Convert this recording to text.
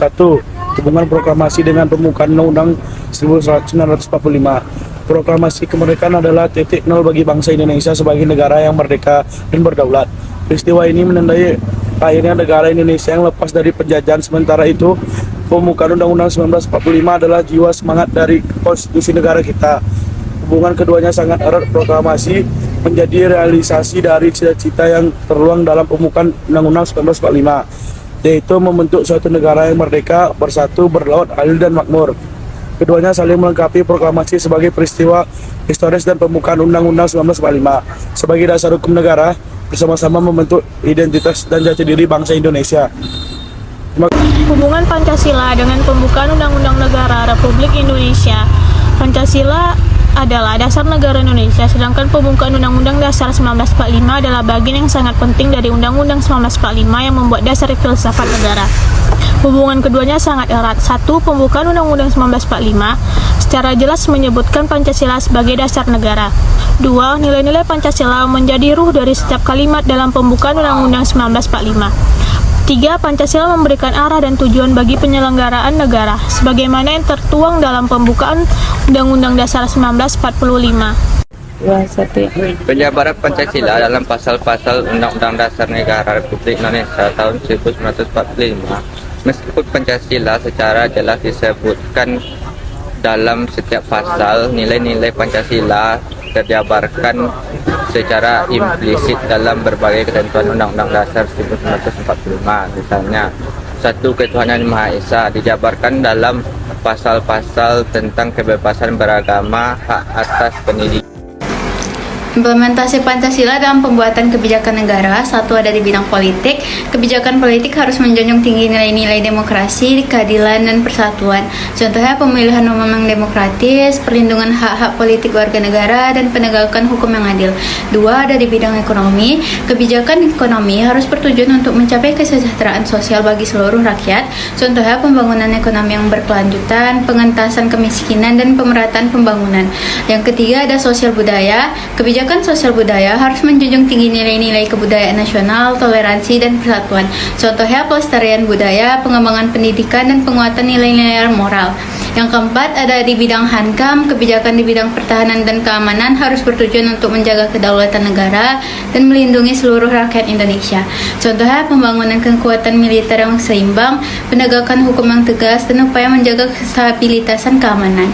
1. Hubungan proklamasi dengan pembukaan Undang-Undang 1945. Proklamasi kemerdekaan adalah titik nol bagi bangsa Indonesia sebagai negara yang merdeka dan berdaulat. Peristiwa ini menandai akhirnya negara Indonesia yang lepas dari penjajahan. Sementara itu, pembukaan Undang-Undang 1945 adalah jiwa semangat dari konstitusi negara kita. Hubungan keduanya sangat erat. Proklamasi menjadi realisasi dari cita-cita yang terluang dalam pembukaan Undang-Undang 1945, yaitu membentuk suatu negara yang merdeka, bersatu, berlaut, adil, dan makmur. Keduanya saling melengkapi. Proklamasi sebagai peristiwa historis dan pembukaan Undang-Undang 1945 sebagai dasar hukum negara, bersama-sama membentuk identitas dan jati diri bangsa Indonesia. Hubungan Pancasila dengan pembukaan Undang-Undang Negara Republik Indonesia. Pancasila adalah dasar negara Indonesia, sedangkan pembukaan Undang-Undang Dasar 1945 adalah bagian yang sangat penting dari Undang-Undang 1945 yang membuat dasar filsafat negara. Hubungan keduanya sangat erat. 1. Pembukaan Undang-Undang 1945 secara jelas menyebutkan Pancasila sebagai dasar negara. 2. Nilai-nilai Pancasila menjadi ruh dari setiap kalimat dalam pembukaan Undang-Undang 1945. 3. Pancasila memberikan arah dan tujuan bagi penyelenggaraan negara, sebagaimana yang tertuang dalam pembukaan Undang-Undang Dasar 1945. Penjabaran Pancasila dalam pasal-pasal Undang-Undang Dasar Negara Republik Indonesia tahun 1945. Meskipun Pancasila secara jelas disebutkan dalam setiap pasal, nilai-nilai Pancasila terjabarkan secara implisit dalam berbagai ketentuan Undang-Undang Dasar 1945. Misalnya, 1. Ketuhanan Yang Maha Esa dijabarkan dalam pasal-pasal tentang kebebasan beragama, hak atas pendidikan. Implementasi Pancasila dalam pembuatan kebijakan negara. 1. Ada di bidang politik. Kebijakan politik harus menjunjung tinggi nilai-nilai demokrasi, keadilan, dan persatuan. Contohnya pemilihan umum yang demokratis, perlindungan hak-hak politik warga negara, dan penegakan hukum yang adil. 2. Ada di bidang ekonomi. Kebijakan ekonomi harus bertujuan untuk mencapai kesejahteraan sosial bagi seluruh rakyat. Contohnya pembangunan ekonomi yang berkelanjutan, pengentasan kemiskinan, dan pemerataan pembangunan. Yang ketiga ada sosial budaya. Kebijakan sosial budaya harus menjunjung tinggi nilai-nilai kebudayaan nasional, toleransi, dan persatuan. Contohnya pelestarian budaya, pengembangan pendidikan, dan penguatan nilai-nilai moral. Yang keempat ada di bidang Hankam. Kebijakan di bidang pertahanan dan keamanan harus bertujuan untuk menjaga kedaulatan negara dan melindungi seluruh rakyat Indonesia. Contohnya pembangunan kekuatan militer yang seimbang, penegakan hukum yang tegas, dan upaya menjaga kestabilitasan keamanan.